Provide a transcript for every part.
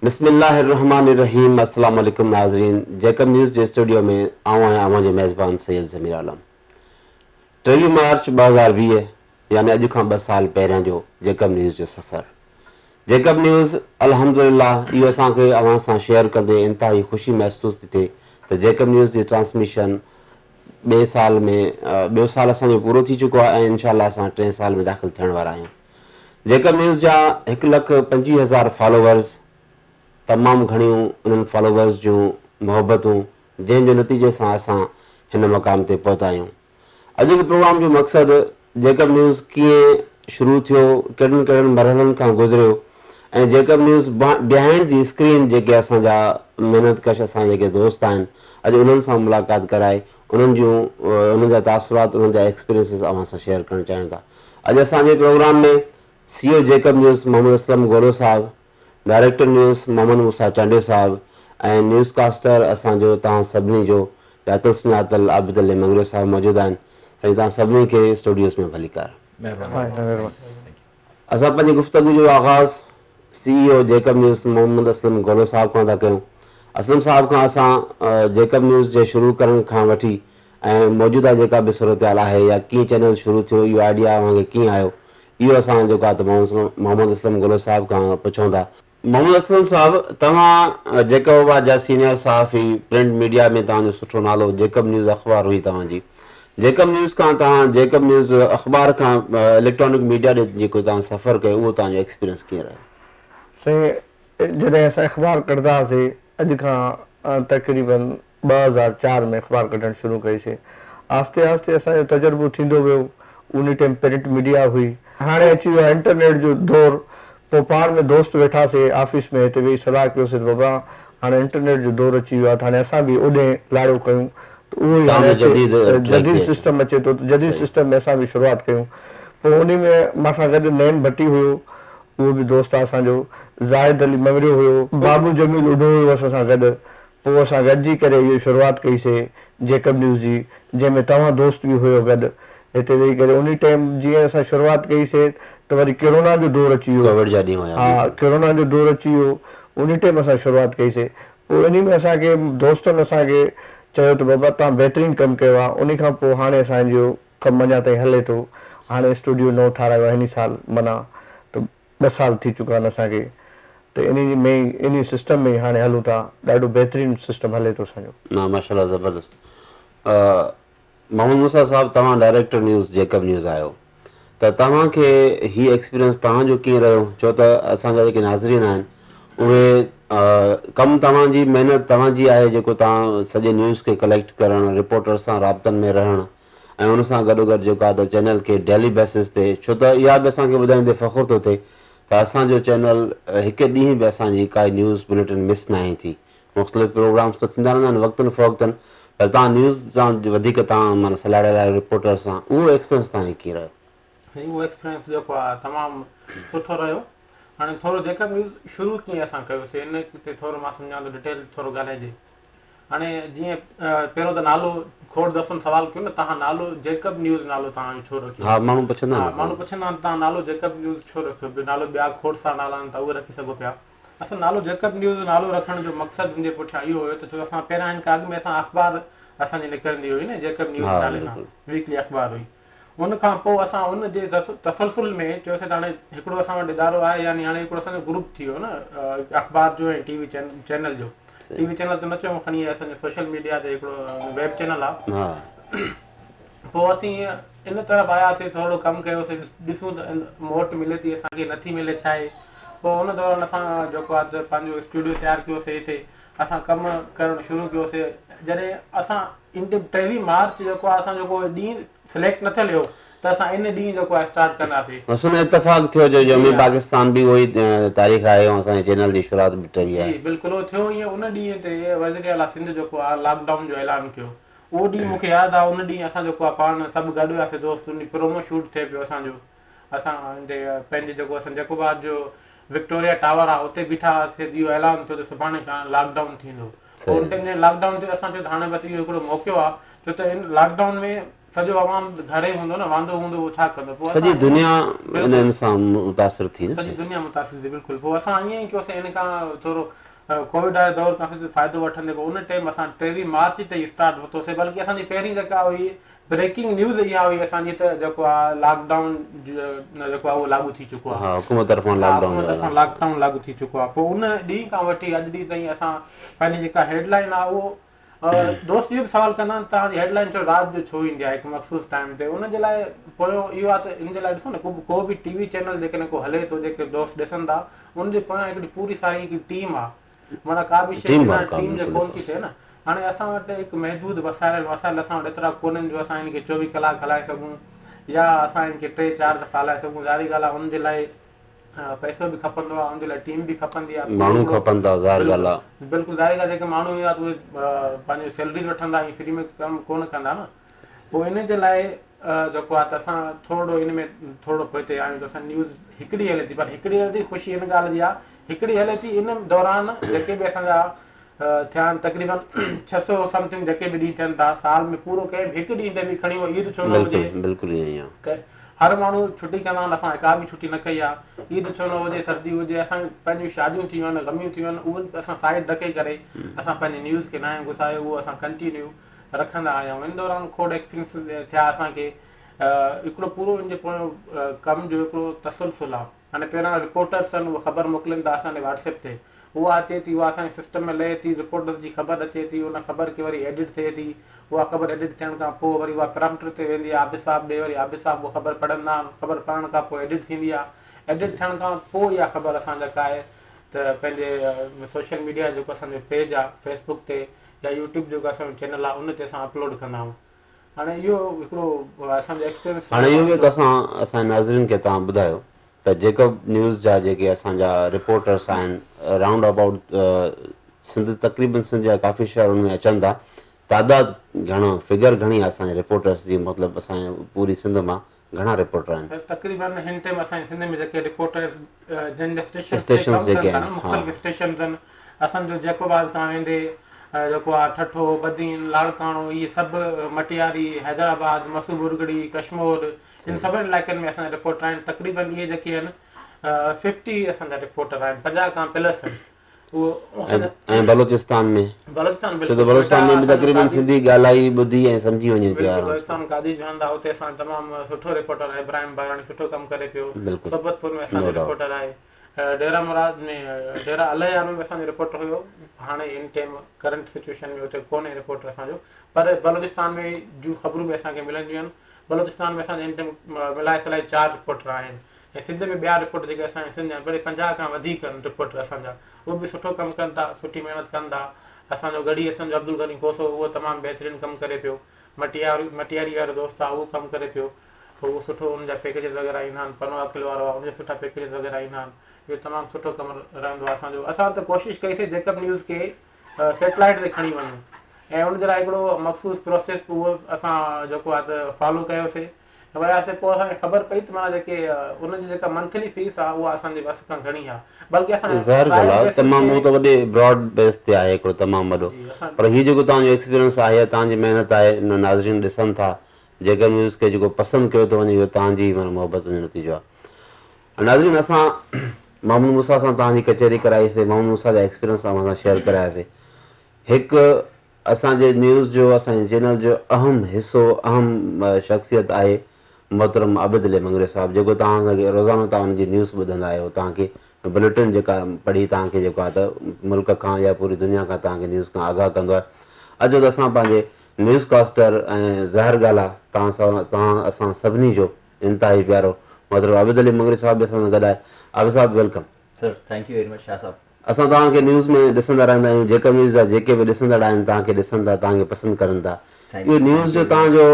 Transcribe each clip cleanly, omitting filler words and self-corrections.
बिस्मिल्लाहिर्रहमानिर्रहीम। अस्सलाम वालेकुम नाज़रीन। जेकब न्यूज़ जे स्टूडियो में आऊं जे मेज़बान सैयद ज़मीर आलम। 23 मार्च 2020 यानी अॼु खां 2 साल पहिरियां जो जेकब न्यूज़ जो सफ़र। जेकब न्यूज़ अल्हम्दुलिल्लाह इहो असांखे अवां सां शेयर कंदे इंतहाई ख़ुशी महसूस थी थिए त जेकब न्यूज़ जी ट्रांसमिशन ॿिए साल में ॿियो साल असांजो पूरो थी चुको आहे ऐं इंशाअल्लाह असां 3 साल में दाख़िल थियण वारा आहियूं। जेकब न्यूज़ जा 1,25,000 फॉलोवर्स, तमामु घणियूं उन्हनि फॉलोवर्स जूं मुहबतूं, जंहिंजे नतीजे सां असां हिन मक़ाम ते पहुता आहियूं। अॼु जे प्रोग्राम जो मक़सदु जेकब न्यूज़ कीअं शुरू थियो, कहिड़ियुनि कहिड़ियुनि मरहलनि खां गुज़रियो ऐं Jacob news behind the screen जेके असांजा महिनतकश असां जेके दोस्त आहिनि, अॼु उन्हनि सां मुलाक़ात कराए उन्हनि जा तासुरात, उन्हनि जा एक्सपीरियंसिस अवां सां शेयर करणु चाहियूं था। अॼु असांजे प्रोग्राम में CEO Jacob news Mohammad Aslam Golo साहिबु, डायरेक्टर न्यूज़ मोहम्मद मूसा चांडियो साहिबु ऐं न्यूज़ कास्टर असांजो तव्हां सभिनी जो ॼातल सुञातल आबिद अली मंगरियो साहिबु मौजूदु आहिनि। साईं, तव्हां सभिनी खे स्टूडियोज़ में भलीकार। असां पंहिंजी गुफ़्तगू जो आगाज़ CEO Jacob news Mohammad Aslam Golo sahib खां था कयूं। असलम साहिब खां असां जेकब न्यूज़ जे शुरू करण खां वठी ऐं मौजूदा जेका बि सूरत हाल आहे या कीअं चैनल शुरू थियो, इहो आइडिया अव्हांखे कीअं आयो, इहो असां जेको आहे त मोहम्मद असलम गोलो साहिब खां पुछूं था। मोहम्मद असलम साहिबु, तव्हां जेकब जा सीनियर सहाफ़ी, प्रिंट मीडिया में तव्हांजो सुठो नालो, जेकब न्यूज़ अख़बार हुई तव्हांजी। जेकब न्यूज़ खां तव्हां जेकब न्यूज़ अख़बार खां इलेक्ट्रॉनिक मीडिया ॾे जेको तव्हां सफ़र कयो, उहो तव्हांजो एक्सपीरियंस कीअं रहियो? साईं, जॾहिं असां अख़बार कढंदा हुआसीं, अॼु खां तक़रीबन 2004 में अख़बार कढणु शुरू कईसीं। आहिस्ते आहिस्ते असांजो तजुर्बो थींदो वियो। उन टाइम प्रिंट मीडिया हुई, हाणे अची वियो आहे इंटरनेट जो दौरु। पोइ पाण में दोस्त वेठासीं ऑफिस में, हिते वेही सलाह कयोसीं त बाबा हाणे इंटरनेट जो दौरु अची वियो आहे, त हाणे असां बि ओॾे लाड़ो कयूं। त उहो ई हाणे जदीद सिस्टम अचे थो, त जदीद सिस्टम में असां बि शुरूआति कयूं। पोइ उन में मूंसां गॾु नैन भट्टी हुयो, उहो बि दोस्त आहे असांजो। ज़ाहिद अली मंगरियो हुयो, बाबू जमील उडो हुयो असां गॾु। पोइ असां गॾिजी करे इहो शुरूआति कईसीं जेकब न्यूज़ जी, जंहिंमें तव्हां दोस्त बि हुयो गॾु हिते वेही करे। उन टाइम जीअं असां शुरूआति कईसीं त वरी कोरोना जो दौरु अची वियो। हा, कोरोना जो दौरु अची वियो। उन टाइम असां शुरूआति कईसीं। पोइ इन में असांखे दोस्तनि असांखे चयो त बाबा तव्हां बहितरीनु कमु कयो आहे। उन खां पोइ हाणे असांजो कमु अञा ताईं हले थो। हाणे स्टूडियो नओं ठारायो आहे हिन साल, माना त 2 साल थी चुका आहिनि असांखे। त इन में इन सिस्टम में हाणे हलूं था। ॾाढो बहितरीनु सिस्टम हले थो असांजो। ना, माशाल्लाह, ज़बरदस्त। मोहम्मद मूसा साहिबु, तव्हां डायरेक्टर न्यूज़ जेकब न्यूज़ आहियो, त तव्हांखे हीउ एक्सपीरियंस तव्हांजो कीअं रहियो? छो त असांजा जेके नाज़रीन आहिनि उहे कमु तव्हांजी महिनत तव्हांजी आहे, जेको तव्हां सॼे न्यूज़ खे कलेक्ट करणु, रिपोर्टर सां राब्तनि में रहणु ऐं उन सां गॾोगॾु जेको आहे त चैनल खे डेली बेसिस ते, छो त इहा बि असांखे ॿुधाईंदे फ़ख़ुरु थो थिए त असांजो चैनल हिकु ॾींहुं बि असांजी काई न्यूज़ बुलेटिन मिस न आहे थी। मुख़्तलिफ़ प्रोग्राम्स त थींदा रहंदा आहिनि वक़्तनि फ़वक़्तनि, पर तव्हां न्यूज़ सां वधीक तव्हां माना सलाहियल आहियो रिपोर्टर सां, उहो एक्सपीरियंस तव्हांखे कीअं रहियो? उहो एक्सपीरियंस जेको आहे तमामु सुठो रहियो। हाणे थोरो जेकब न्यूज़ शुरू कीअं असां कयोसीं, इन ते थोरो मां सम्झां थो, डिटेल थोरो ॻाल्हाइजे। हाणे जीअं पहिरियों त नालो खोड़ दफ़ो सवाल कयो न, तव्हां नालो जेकब न्यूज़ नालो तव्हांजो छो रखियो? हा, माण्हू पुछंदा आहिनि। माण्हू पुछंदा आहिनि तव्हां नालो जेकब न्यूज़ छो रखियो? नालो ॿिया खोड़ सारा नाला आहिनि, त उहे रखी सघो पिया। असां नालो जेकब न्यूज़ नालो रखण जो मक़सदु मुंहिंजे पुठियां इहो हुयो त छो असां पहिरियां हिन खां अॻु में असां अख़बार असांजी निकिरंदी हुई न, जेकब न्यूज़ नाले सां वीकली अख़बार हुई। उन खां पोइ असां उन जे तसलसुल में चयोसीं त हाणे हिकिड़ो असां वटि इदारो आहे, यानी हाणे हिकिड़ो असांजो ग्रुप थी वियो न अख़बार जो ऐं TV चैनल जो। TV चैनल त न चऊं, खणी असांजो सोशल मीडिया ते हिकिड़ो वेब चैनल आहे। पोइ असीं इन तरफ़ आयासीं, थोरो कमु कयोसीं, ॾिसूं त मोट मिले थी असांखे, नथी मिले छा आहे। पोइ उन दौरान असां जेको आहे त पंहिंजो स्टूडियो तयारु कयोसीं, हिते असां कमु करणु शुरू कयोसीं। जॾहिं असां 23 मार्च जेको आहे असां जेको ॾींहुं सिलेक्ट न थियल हुयो, त असां इन ॾींहुं जेको आहे स्टार्ट कंदासीं। मसलन इत्तेफ़ाक़ थियो जो जमी पाकिस्तान बि उहो ई तारीख़ आहे ऐं असांजे चैनल जी शुरूआति बि कई आहे। जी बिल्कुलु, उहो थियो ईअं। उन ॾींहं ते वज़ीर आला सिंध जेको आहे लॉकडाउन जो ऐलान कयो। उहो ॾींहुं मूंखे यादि आहे। उन ॾींहुं असां जेको आहे पाण सभु गॾु हुआसीं दोस्त, उन प्रोमो शूट थिए पियो असांजो। असां हिते पंहिंजे जेको असां जेकोबाद जो विक्टोरिया टावर आहे उते बीठा हुआसीं। इहो ऐलान थियो त सुभाणे खां लॉकडाउन थींदो। उन टाइम लॉकडाउन ते असां चयो त हाणे बसि इहो हिकिड़ो मौक़ो आहे, छो त इन लॉकडाउन में सॼो आवाम घरे हूंदो न, वांदो हूंदो, उहो छा कंदो? पोइ सॼी दुनिया इन्हनि सां मुतासिर थी न। सॼी दुनिया मुतासिर थी, बिल्कुलु। पोइ असां ईअं ई कयोसीं, इन खां थोरो कोविड वारे दौर खां फ़ाइदो वठंदे पोइ उन टाइम असां 23 मार्च ते ई स्टार्ट वरितोसीं। बल्कि असांजी पहिरीं जेका हुई ब्रेकिंग न्यूज़ इहा हुई असांजी, त जेको आहे लॉकडाउन जेको आहे उहो लागू थी चुको आहे। हा, हुकूमत तरफ़ां लॉकडाउन लागू थी चुको आहे। पोइ उन ॾींहं खां वठी अॼु ॾींहं ताईं असां पंहिंजी जेका हेडलाइन आहे उहो दोस्त इहो बि सवाल कंदा आहिनि, तव्हांजी हेडलाइन छो राति जो छो ईंदी आहे हिकु मख़सूस टाइम ते? उनजे लाइ पोयों इहो आहे त इन जे लाइ ॾिसो न, को बि टीवी चैनल जेकॾहिं को हले थो, जेके दोस्त ॾिसनि था, उनजे पोयां हिकिड़ी पूरी सारी हिकिड़ी टीम आहे। माना का बि शइ टीम जे कोन थी थिए न। हाणे असां वटि हिकु महदूद वसाइल असां वटि एतिरा कोन्हनि जो असां हिनखे 24 कलाक हलाए सघूं, या असां हिनखे 3-4 दफ़ा हलाए सघूं। ज़ाहिरी ॻाल्हि आहे, उनजे लाइ पैसो बि खपंदो आहे, उनजे लाइ टीम बि खपंदी आहे, माण्हू खपनि था। ज़ाहिर ॻाल्हि आहे, बिल्कुलु ज़ाहिर ॻाल्हि। जेके माण्हू ईंदा उहे पंहिंजी सैलरीज़ वठंदा, ऐं फ्री में कमु कोन कंदा न। पोइ इन जे लाइ जेको आहे त असां थोरो इन में थोरो पोइते आहियूं। त असां न्यूज़ हिकिड़ी हले थी, पर हिकिड़ी हले थी, ख़ुशी इन ॻाल्हि जी आहे, हिकिड़ी हले थी। इन दौरान जेके बि असांजा थिया आहिनि, तक़रीबन 600 समथिंग जेके बि ॾींहं थियनि था साल में, पूरो कंहिं बि हिकु ॾींहं ते बि खणी ईद छो न हुजे, बिल्कुलु ईअं ई आहे। हर माण्हू छुटी कंदा आहिनि, असां का बि छुटी न कई आहे। ईद छो न हुजे, सर्दी हुजे, असां पंहिंजियूं शादियूं थियूं आहिनि, गमियूं थियूं आहिनि, उहे असां साइड रखे करे असां पंहिंजी न्यूज़ खे न आहियूं घुसायो, उहो असां कंटिन्यू रखंदा आहियूं। इन दौरान खोड़ एक्सपीरियंस थिया असांखे। हिकिड़ो पूरो इन जे पोयों कम जो हिकिड़ो तसलसुल आहे। हाणे पहिरां रिपोर्टर्स आहिनि, उहे ख़बर मोकिलीनि था असांजे व्हाट्सएप ते, उहा अचे थी, उहा असांजे सिस्टम में लहे थी, रिपोर्टर्स जी ख़बर अचे थी, उन ख़बर खे वरी एडिट थिए थी, उहा ख़बर एडिट थियण खां पोइ वरी उहा प्रॉम्प्टर ते वेंदी आहे, आबिद साहब ॾे, वरी आबिद साहब उहा ख़बर पढ़ंदा, ख़बर पढ़ण खां पोइ एडिट थींदी आहे। एडिट थियण खां पोइ इहा ख़बर असां जेका आहे त पंहिंजे सोशल मीडिया जेको असांजो पेज आहे फेसबुक ते या यूट्यूब जेको असांजो चैनल आहे उन ते असां अपलोड कंदा आहियूं। हाणे इहो हिकिड़ो असांजो एक्सपीरियंस। हाणे इहो बि त असांजे नाज़रीन खे तव्हां ॿुधायो त जेको न्यूज़ जा जेके असांजा रिपोर्टर्स आहिनि राउंड अबाउट सिंध, तक़रीबन सिंध जा काफ़ी शहरनि में अचनि था, तादाद घणो, फिगर घणी आहे असांजे रिपोर्टर्स जी? मतिलबु असांजे पूरी सिंध मां घणा रिपोर्टर आहिनि? तक़रीबन हिन टाइम असांजे सिंध में जेके रिपोर्टर्स जिन स्टेशन जेके आहिनि, मुख़्तलिफ़ स्टेशन आहिनि, असांजो जैकोबाद खां वेंदे जेको आहे ठठो, बदीन, लाड़काणो, इहे सभु, मटियारी, हैदराबाद, मसूबुरगड़ी, कश्मीर, इन सभिनी इलाइक़नि में असांजा रिपोर्टर आहिनि। तक़रीबन इहे जेके आहिनि 50 असांजा रिपोर्टर आहिनि, 50 खां प्लस आहिनि। ऐं बलोचिस्तान में, बलोचिस्तान में तक़रीबन सिंधी ॻाल्हाई ॿुधी ऐं सम्झी वञे थी। बलोचिस्तान कादी जो हंधा, हुते असां तमामु सुठो रिपोर्टर आहे, इब्राहिम बाराणी सुठो कमु करे पियो। सोबतपुर में असांजो रिपोर्टर आहे। डेरा मुराद में, डेरा अलयार में असांजो रिपोर्टर हुयो। हाणे इन टाइम करंट सिचुएशन में हुते कोन्हे रिपोर्टर असांजो, पर बलोचिस्तान में जूं ख़बरूं बि असांखे मिलंदियूं आहिनि। बलोचिस्तान में असांजे इन टाइम मिलाए सलाए 4 रिपोर्टर आहिनि, ऐं सिंध में ॿिया रिपोर्टर जेके असांजे सिंध जा भले 50 खां वधीक आहिनि रिपोर्टर असांजा, उहे बि सुठो कमु कनि था, सुठी महिनत कनि था। असांजो गढ़ी असांजो अब्दुल गनी कोसो, उहो तमामु बहितरीनु कमु करे पियो। मटियारी वारो दोस्त आहे, उहो कमु करे पियो, उहो सुठो, उनजा पैकेजिस वग़ैरह ईंदा आहिनि। पनो अकिल वारो आहे, उनजा सुठा पैकेजिस वग़ैरह ईंदा आहिनि। इहो तमामु सुठो कमु रहंदो आहे असांजो। असां त कोशिशि कईसीं जेकब न्यूज़ खे सैटेलाइट ते खणी वञूं, ऐं उनजे लाइ हिकिड़ो मख़सूस प्रोसेस उहो असां जेको आहे त फॉलो कयोसीं, वियासीं। पोइ असांखे ख़बर पई त माना जेके उनजी जेका मंथली फीस आहे उहा असांजे बस खां घणी आहे, बल्कि तमामु त वॾे ब्रॉड बेस ते आहे हिकिड़ो तमामु वॾो। पर हीउ जेको तव्हांजो एक्सपीरियंस आहे, तव्हांजी महिनत आहे, नाज़रीन ॾिसनि था, जेका न्यूज़ खे जेको पसंदि कयो थो वञे, इहो तव्हांजी माना मुहबत जो नतीजो आहे। नाज़रीन, असां महमूद मूसा सां तव्हांजी कचहरी कराईसीं, महमूद मूसा जा एक्सपीरियंस सां शेयर करायासीं। हिकु असांजे न्यूज़ जो, असांजे चैनल जो अहम हिसो, अहम शख़्सियत आहे मोहतरम आबिद अली मंगरे साहिबु, जेको तव्हां रोज़ानो तव्हां हुनजी न्यूज़ ॿुधंदा आहियो। तव्हांखे बुलेटिन जेका पढ़ी तव्हांखे जेको आहे त मुल्क खां या पूरी दुनिया खां तव्हांखे न्यूज़ खां आगाह कंदो आहे। अॼु त असां पंहिंजे न्यूज़ कास्टर ऐं ज़ाहिर ॻाल्हि आहे तव्हां असां सभिनी जो इंतिहाई प्यारो मोहतरम आबिद अली मंगरे साहिबु बि असां सां गॾु आहे। आबिद साहिबु welcome sir. Thank you very much Shah साहब। असां तव्हांखे न्यूज़ में ॾिसंदा रहंदा आहियूं, जेका न्यूज़ आहे जेके बि ॾिसंदड़ आहिनि तव्हांखे ॾिसनि था, तव्हांखे पसंदि करनि था। इहो न्यूज़ जो तव्हांजो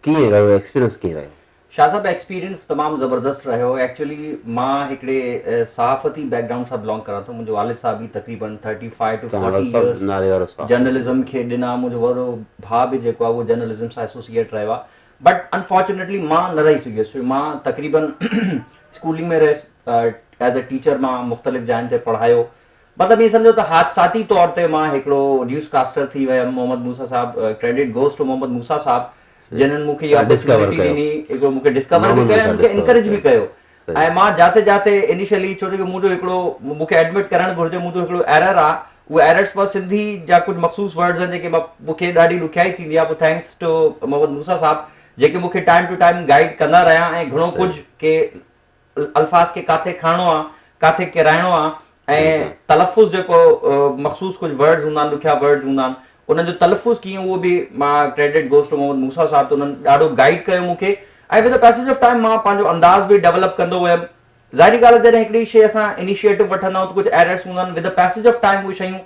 कीअं रहियो, एक्सपीरियंस कीअं रहियो? शाह साहब, एक्सपीरियंस तमामु ज़बरदस्त रहियो। एक्चुअली मां हिकिड़े सहाफ़ती बैकग्राउंड सां बिलोंग करां थो। मुंहिंजो वालिद साहब बि तक़रीबन 35 to 40 इयर्स जर्नलिज़म खे ॾिना। मुंहिंजो वॾो भाउ बि जेको आहे उहो जर्नलिज़म सां एसोसिएट रहियो आहे, बट अनफॉर्चुनेटली मां न रही सघियुसि। मां तक़रीबन स्कूलिंग में रहियुसि, एज़ अ टीचर मां मुख़्तलिफ़ जायुनि ते पढ़ायो। मतिलबु इहे सम्झो त हादसाती तौर ते मां हिकिड़ो न्यूज़ कास्टर थी वियुमि। मोहम्मद मूसा साहब, क्रेडिट गोज़ टू मोहम्मद मूसा साहब। जिन्हनि मूंखे इहा अपॉर्चुनिटी ॾिनी, हिकिड़ो मूंखे डिस्कवर बि कयो, मूंखे इनकरेज बि कयो। ऐं मां जाते जाते इनिशियली छो जो मुंहिंजो हिकिड़ो मूंखे एडमिट करणु घुरिजे, मुंहिंजो हिकिड़ो एरर आहे, उहे एरर्स मां सिंधी जा कुझु मख़सूस वर्ड्स आहिनि जेके मूंखे ॾाढी ॾुखियाई थींदी आहे। पोइ थैंक्स टू मोहम्मद मूसा साहब जेके मूंखे टाइम टू टाइम गाइड कंदा रहिया ऐं घणो कुझु के अल्फाज़ खे काथे खणणो आहे, काथे किराइणो आहे, ऐं तलफ़ुज़ जेको मख़सूस कुझु वर्ड्स हूंदा आहिनि, ॾुखिया वर्ड्स हूंदा आहिनि, उन्हनि जो तलफ़ुज़ कीअं, उहो बि मां क्रेडिट गोज़ टू मोहम्मद मूसा साहब, त उन्हनि ॾाढो गाइड कयो मूंखे। ऐं with the passage of time मां पंहिंजो अंदाज़ बि डेवलप कंदो वियुमि। ज़ाहिरी ॻाल्हि आहे, जॾहिं हिकिड़ी शइ असां इनिशिएटिव वठंदा आहियूं त कुझु एरर्स हूंदा आहिनि, with the passage of time उहे शयूं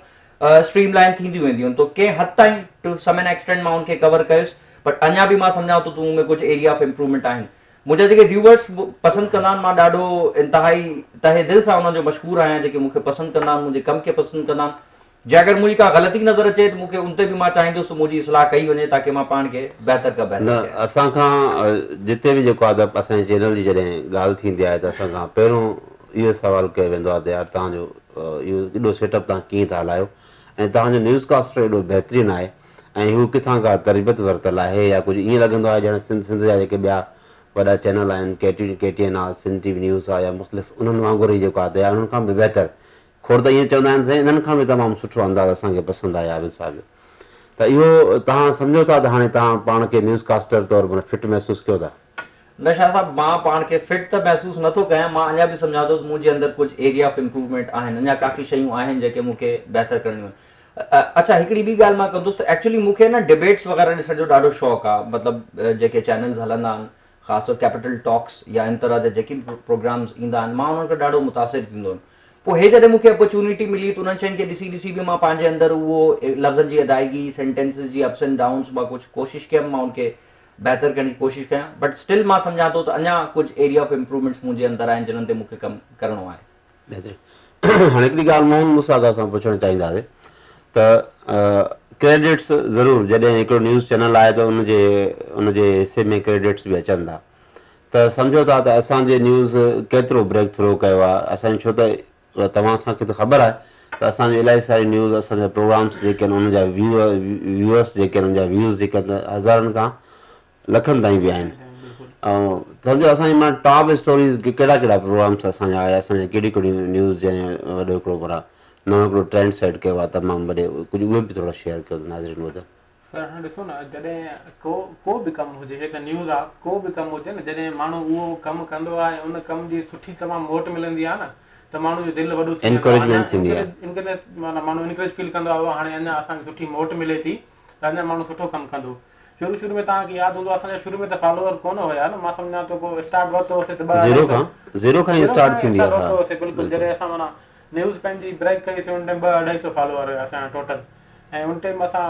स्ट्रीमलाइन थींदियूं वेंदियूं आहिनि। तो कंहिं हद ताईं टू सम एन एक्सटेंट मां उनखे कवर कयुसि, बट अञा बि मां सम्झां थो त उन में कुझु एरिया ऑफ इम्प्रूवमेंट आहिनि। मुंहिंजा जेके व्यूअर्स पसंदि कंदा आहिनि, मां ॾाढो इंतिहाई तहे दिलि सां उन्हनि जो मशहूरु आहियां, जेके मूंखे पसंदि कंदा आहिनि, मुंहिंजे कम खे पसंदि कंदा आहिनि। जे अगरि मुंहिंजी का ग़लती नज़र अचे त मूंखे उन ते बि मां चाहींदुसि त मुंहिंजी इस्लाह कई वञे ताकी मां पाण खे बहितर खां बहितर। असां खां जिते बि जेको आहे असांजे चैनल जी जॾहिं ॻाल्हि थींदी आहे त असां खां पहिरियों इहो सवालु कयो वेंदो आहे त यार तव्हांजो इहो एॾो सेटअप तव्हां कीअं था हलायो, ऐं तव्हांजो न्यूज़कास्टर एॾो बहितरीनु आहे, ऐं हू किथां का तरबियत वरितलु आहे या कुझु ईअं लॻंदो आहे ॼण सिंध जा जेके ॿिया वॾा चैनल आहिनि, KTN आहे, सिंध TV न्यूज़ आहे, या मुख़्तलिफ़ उन्हनि वांगुरु ई जेको आहे उन्हनि खां बि बहितर। खोड़ त ईअं चवंदा आहिनि इन्हनि खां बि तमामु सुठो अंदाज़ असांखे पसंदि आहे आबिद साहिब। त इहो तव्हां सम्झो था त हाणे तव्हां पाण खे न्यूज़कास्टर तौरु माना फिट महसूसु कयो था? न शाह साहब, मां पाण खे फिट त महसूसु नथो कयां, मां अञा बि सम्झां थो त मुंहिंजे अंदरि कुझु एरिया ऑफ इम्प्रूवमेंट आहिनि, अञा काफ़ी शयूं आहिनि जेके मूंखे बहितर करणियूं आहिनि। अच्छा, हिकिड़ी ॿी ॻाल्हि मां कंदुसि त एक्चुअली मूंखे न डिबेट्स वग़ैरह ॾिसण जो ॾाढो शौक़ु आहे। मतिलबु जेके चैनल्स हलंदा आहिनि, ख़ासि तौरु कैपिटल टॉक्स या इन तरह जा जेके बि प्रोग्राम्स ईंदा आहिनि, मां उन्हनि खे ॾाढो मुतासिर थींदो आहियां। पोइ हे जॾहिं मूंखे अपॉर्चुनिटी मिली त उन्हनि शयुनि खे ॾिसी ॾिसी बि मां पंहिंजे अंदरि उहो लफ़्ज़नि जी अदायगी, सेंटेंसिस जी अप्स एंड डाउन्स, मां कुझु कोशिशि कयमि मां उनखे बहितर करण जी कोशिशि कयां। बट स्टिल मां सम्झां थो त अञा कुझु एरिया ऑफ इम्प्रूवमेंट्स मुंहिंजे अंदरि आहिनि जिन्हनि ते मूंखे कमु करिणो आहे। हाणे हिकिड़ी ॻाल्हि मोहन मूसा खां असां पुछणु चाहींदासीं त क्रेडिट्स ज़रूरु जॾहिं हिकिड़ो न्यूज़ चैनल आहे त उनजे हिसे में क्रेडिट्स बि अचनि था, त सम्झो था त असांजे न्यूज़ केतिरो ब्रेक थ्रो कयो आहे असांजो, छो त तव्हां असांखे त ख़बर आहे त असांजो इलाही सारी न्यूज़, असांजा प्रोग्राम्स जेके आहिनि उनजा व्यूअर्स जेके आहिनि, उनजा व्यूज़ जेके आहिनि हज़ारनि खां लखनि ताईं बि आहिनि। ऐं सम्झो असांजी मां टॉप स्टोरीज़ कहिड़ा कहिड़ा प्रोग्राम्स असांजा आया, असांजे कहिड़ी कहिड़ी न्यूज़ जंहिं वॾो हिकिड़ो भला नओं हिकिड़ो ट्रेंड सेट कयो आहे तमामु वॾे, कुझु उहे बि थोरो शेयर कयो नाज़रीन वटि। सर हाणे ॾिसो न, जॾहिं को बि कमु हुजे, हे त न्यूज़ आहे, को बि कमु हुजे न, जॾहिं माण्हू उहो कमु कंदो आहे, उन कम जी सुठी तमामु मोट मिलंदी आहे न, त माण्हू जो दिलि वॾो एनकरेजमेंट थींदी आहे, इनकरेज माना माण्हू इनकरेज फील कंदो आहे, हाणे अञा असांखे सुठी मोट मिले थी त अञा माण्हू सुठो कमु कंदो। शुरू में तव्हांखे यादि हूंदो, असांजा शुरू में त फॉलोअर कोन हुया न, मां सम्झां थो को स्टार्ट वरितो होसीं त ज़ीरो खां स्टार्ट थींदी आहे। वरितो होसीं बिल्कुलु, जॾहिं असां माना न्यूज़ पंहिंजी ब्रेक कईसीं उन टाइम 200-250 फॉलोअर हुया असांजा टोटल। ऐं उन टाइम असां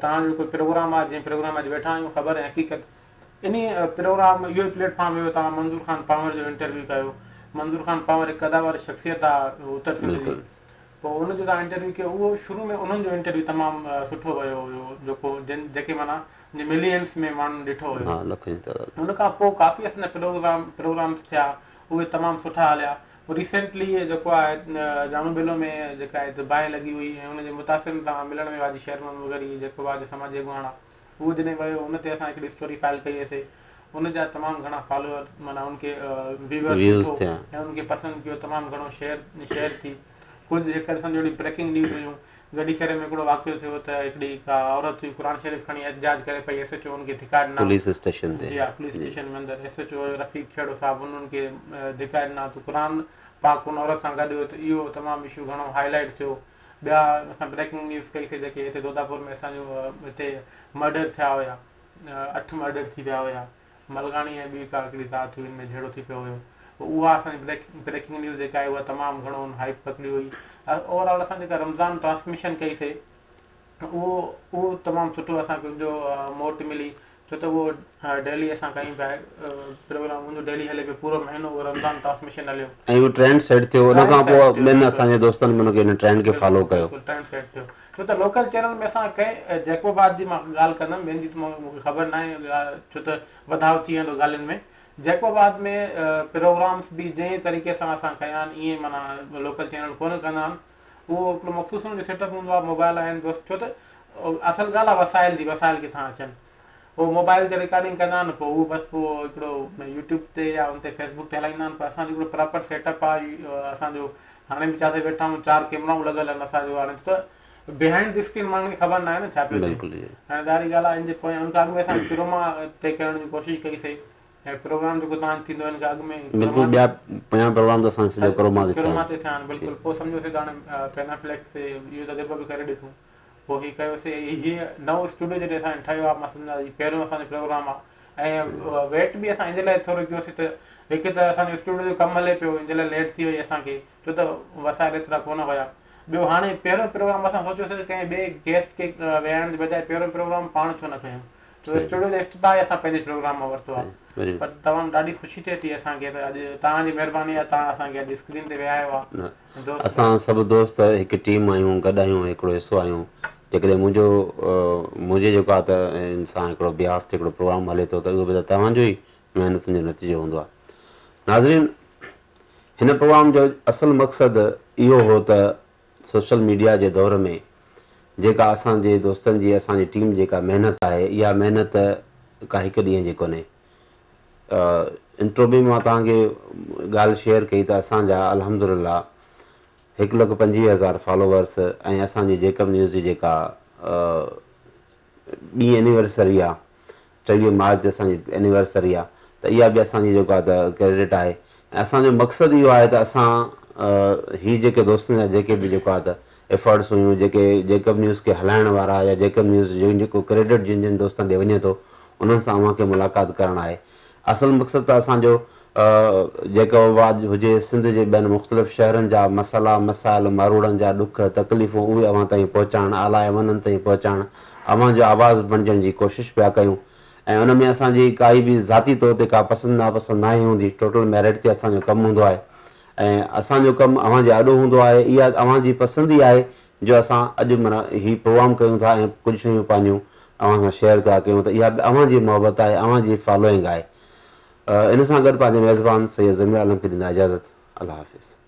तव्हांजो कोई प्रोग्राम आहे, जंहिं प्रोग्राम अॼु वेठा आहियूं, ख़बर ऐं हक़ीक़त इन प्रोग्राम इहो ई प्लेटफॉर्म हुयो, तव्हां मंज़ूर ख़ान पंवर जो इंटरव्यू कयो। मंज़ूर ख़ान पंवर हिकु कदावर शख़्सियत आहे उत्तर सिंध जी, पोइ उनजो तव्हां इंटरव्यू कयो, उहो शुरू में उन्हनि जो इंटरव्यू तमामु सुठो वियो हुयो, जेको जेके माना मिलियंस में माण्हुनि ॾिठो हुयो। उन खां पोइ काफ़ी असांजा प्रोग्राम्स थिया, उहे तमामु सुठा हलिया। रिसेंटली जेको आहे जामू बिलो में जेका आहे बाहि लॻी हुई ऐं उनजे मुतासिर तव्हां मिलण में वाजी शेरमन वग़ैरह जेको आहे समाजी अॻुवान आहे, उहो जॾहिं वियो उन ते असां हिकिड़ी स्टोरी फाइल कई हुईसीं, उनजा तमामु घणा फॉलोअर माना उनखे व्यूअर्स ऐं उनखे पसंदि कयो, तमामु घणो शेयर थी। कुझु जेकर असां जहिड़ी ब्रेकिंग न्यूज़ हुयूं, गॾीखेरे में हिकिड़ो वाक़ियो थियो त हिकिड़ी का औरत हुई क़ुर शरीफ़ खणी एहतजाज करे पई, SHO उनखे धिका ॾिना पुलिस स्टेशन ते, जी हा पुलिस स्टेशन में अंदरि SHO रफ़ीक खेड़ो साहिबु उन्हनि खे धिका ॾिना, त क़ुर पाक उन औरत सां गॾु हुयो, त इहो तमामु इशू घणो हाईलाइट थियो। ॿिया असां ब्रेकिंग न्यूज़ कईसीं जेके हिते दोदापुर में असांजो हिते मर्डर थिया हुया, 8 मर्डर थी विया हुया, मलगाणी ऐं ॿी का हिकिड़ी ज़ात हुई, इनमें झेड़ो थी पियो हुयो, उहा असांजी ब्रेकिंग न्यूज़ जेका आहे उहा तमामु घणो हाइप पकड़ी हुई। ओवरऑल असां जेका रमज़ान ट्रांसमिशन कईसीं उहो तमामु सुठो असांखे उनजो मोट मिली, छो त उहो डेली असां कयूं पिया प्रोग्राम, मुंहिंजो डेली हले पियो पूरो महीनो, उहो रमज़ान ट्रांसमिशन हलियो ऐं उहो ट्रेंड सेट थियो। उन खां पोइ ॿियनि असांजे दोस्तनि हुनखे हिन ट्रेंड खे फॉलो कयो, ट्रेंड सेट थियो। छो त लोकल चैनल में असां कंहिं जैकोबाद जी मां ॻाल्हि कंदुमि, ॿियनि जी त मूंखे ख़बर न आहे, छो त वधाउ थी वेंदो ॻाल्हियुनि में। जैकोबाद में प्रोग्राम्स बि जंहिं तरीक़े सां असां कया आहिनि ईअं माना लोकल चैनल कोन कंदा आहिनि, उहो हिकिड़ो मख़सूस हुनजो सेटअप हूंदो आहे, मोबाइल आहिनि बसि, छो त असल ॻाल्हि आहे वसाइल जी, वसाइल किथां अचनि। उहो मोबाइल ते रिकॉर्डिंग कंदा आहिनि पोइ उहो बसि पोइ हिकिड़ो यूट्यूब ते या उन ते फेसबुक ते हलाईंदा आहिनि पर असांजो हिकिड़ो प्रॉपर सेटअप आहे असांजो हाणे बि जिते वेठा आहियूं 4 कैमराऊं लॻल आहिनि असांजो हाणे त बिहाइंड द स्क्रीन माण्हुनि खे ख़बर न आहे न छा पियो थिए हाणे ॾाढी ॻाल्हि आहे इन जे पोइ उनखां अॻु में असां क्रोमा ते करण जी कोशिशि कईसीं ऐं प्रोग्राम जेको तव्हां थींदो हिन खां अॻु में बिल्कुलु ॿिया 50 प्रोग्राम त असां सॼो क्रोमा ते थिया आहिनि बिल्कुलु पोइ सम्झोसीं त हाणे पेनाफ्लेक्स ते इहो तजुर्बो बि करे ॾिसूं पोइ हीअ कयोसीं हीअ नओं स्टूडियो जॾहिं असां ठहियो आहे मां सम्झा पहिरियों असांजो प्रोग्राम आहे ऐं वेट बि असां इन लाइ थोरो कयोसीं त हिकु त असांजो स्टूडियो जो कमु हले पियो इन जे लाइ लेट थी वई असांखे छो त वसाइल एतिरा कोन हुया ॿियो हाणे पहिरियों प्रोग्राम असां सोचियोसीं त कंहिं ॿिए गेस्ट खे वेहाइण जे बजाए पहिरियों प्रोग्राम पाण छो न कयूं छो स्टूडियो जो इफ़्तिताह असां पंहिंजे प्रोग्राम मां वरितो आहे पर तमामु ॾाढी ख़ुशी थिए थी असांखे त अॼु तव्हांजी महिरबानी आहे तव्हां असांखे अॼु स्क्रीन ते विहायो आहे असां सभु दोस्त हिकु टीम आहियूं गॾु आहियूं हिकिड़ो हिसो आहियूं जेकॾहिं मुंहिंजे जेको आहे त इंसान हिकिड़ो बिहाफ ते हिकिड़ो प्रोग्राम हले थो त उहो बि त तव्हांजो ई महिनतुनि जो नतीजो हूंदो आहे नाज़रीन हिन प्रोग्राम जो असुलु मक़सदु इहो हो त सोशल मीडिया जे दौर में जेका असांजे दोस्तनि जी असांजी टीम जेका महिनत आहे इहा महिनत का हिकु ॾींहं जी कोन्हे इंट्रो में मां तव्हांखे ॻाल्हि शेयर कई त असांजा अल्हम्दुलिल्लाह 1,25,000 फॉलोवर्स ऐं असांजी जेकब न्यूज़ जी जेका ॿी एनिवर्सरी आहे 23 मार्च ते असांजी एनिवर्सरी आहे त इहा बि असांजी जेको आहे त क्रेडिट आहे ऐं असांजो मक़सदु इहो आहे त असां ही जेके दोस्तनि जा जेके बि जेको आहे त एफर्ट्स हुयूं जेके जेकब न्यूज़ खे हलाइण वारा या जेकब न्यूज़ जो जेको क्रेडिट जिन जिन दोस्तनि ॾे वञे थो उन्हनि सां अव्हांखे मुलाक़ात करणु आहे असुलु मक़सदु त असांजो जेको आवाज़ हुजे सिंध जे ॿियनि मुख़्तलिफ़ शहरनि जा मसाइला मसाइल मारूड़नि जा ॾुख तकलीफ़ूं उहे अव्हां ताईं पहुचाइणु आला ऐवननि ताईं पहुचाइणु अव्हां जो आवाज़ु बणिजण जी कोशिशि पिया कयूं ऐं उन में असांजी काई बि ज़ाती तौर ते का पसंदि नापसंदि न ई हूंदी टोटल मेरिट ते असांजो कमु हूंदो आहे ऐं असांजो कमु अव्हां जे आॾो हूंदो आहे इहा अव्हां जी पसंदि ई आहे जो असां अॼु माना हीउ प्रोग्राम कयूं था ऐं कुझु शयूं पंहिंजूं अव्हां सां शेयर था कयूं त इहा अव्हां जी मोहबत आहे अव्हां जी फॉलोइंग आहे इन सां गॾु पंहिंजे मेज़बान सैयद ज़मीर आलम खे ॾींदा इजाज़त अल्लाह हाफ़िज़